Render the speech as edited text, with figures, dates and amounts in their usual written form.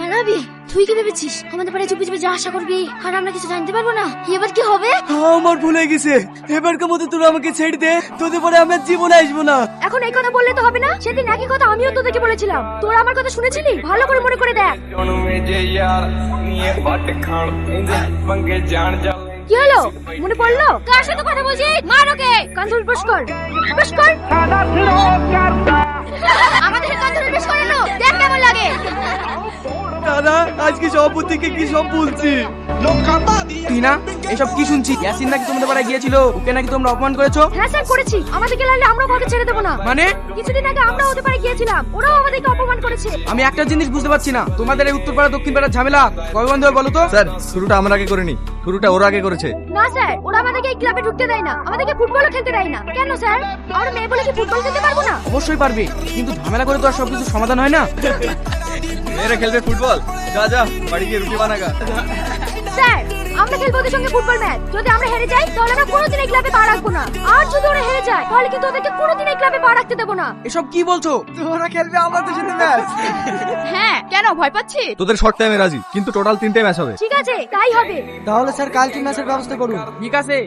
আনাবি তুই কি ভেবেছিস আমাদের বাড়ি চুপি চুপি যা আশা করবি আর আমরা কিছু জানতে পারবো না? এবার কি হবে? আমার ভুল হয়ে গেছে, এবারকার মতো তোরা আমাকে ছেড়ে দে, তোদের পরে আমি আর জীবনে আসবো না। এখন এই কথা বললে তো হবে না, সেদিন একই কথা আমিও তোদেরকে বলেছিলাম, তোরা আমার কথা শুনেছিলি? ভালো করে মনে করে দেখ। কি হলো মনে পড়লো? কার সাথে কথা বলছি? মার ওকে, কান ধরে বস কর, বস কর। আমাদের কান ধরে বস করে নো, দেখ কেমন লাগে। দাদা আজকে সভাপতিকে কি সব বলছি। টিনা এসব কি শুনছি? ইয়াসিন নাকি তোমাদের পাড়ায় গিয়েছিল, ওকে নাকি তোমরা অপমান করেছো? হ্যাঁ স্যার করেছি, আমাদেরকে লালে আমরা ওকে ছেড়ে দেবো না। মানে কিছুদিন আগে আমরা ওদের পাড়ায় গিয়েছিলাম, ওরাও আমাদেরকে অপমান করেছে। আমি একটা জিনিস বুঝতে পারছি না, তোমাদের এই উত্তর পাড়া দক্ষিণ পাড়ার ঝামেলা কবে বন্ধ হবে বলো তো? স্যার শুরুটা আমরা আগে করিনি, শুরুটা ওরা আগে করেছে। না স্যার, ওরা আমাদেরকে এই ক্লাবে ঢুকতে দেয় না, আমাদেরকে ফুটবলও খেলতে দেয় না। কেন স্যার, আমরা মেয়ে বলে কি ফুটবল খেলতে পারবো না? অবশ্যই পারবে, কিন্তু ঝামেলা করে তো আর সবকিছু সমাধান হয় না। মেয়েরা খেলবে ফুটবল, যা যা বাড়ি গিয়ে রুটি বানাগা। স্যার আমরা খেলবো ওদের সঙ্গে ফুটবল ম্যাচ, যদি আমরা হেরে যাই তাহলে আমরা কোনোদিন এই ক্লাবে পা রাখবো না, আর যদি ওরা হেরে যায় তাহলে কিন্তু ওদেরকে কোনোদিন এই ক্লাবে পা রাখতে দেবো না। এসব কি বলছো? তোরা খেলবে আমাদের সাথে ম্যাচ? হ্যাঁ, কেন ভয় পাচ্ছি? তোদের শর্ট টাইমে রাজি, কিন্তু টোটাল 3টে ম্যাচ হবে। ঠিক আছে তাই হবে। তাহলে স্যার কালকে ম্যাচের ব্যবস্থা করুন। ঠিক আছে।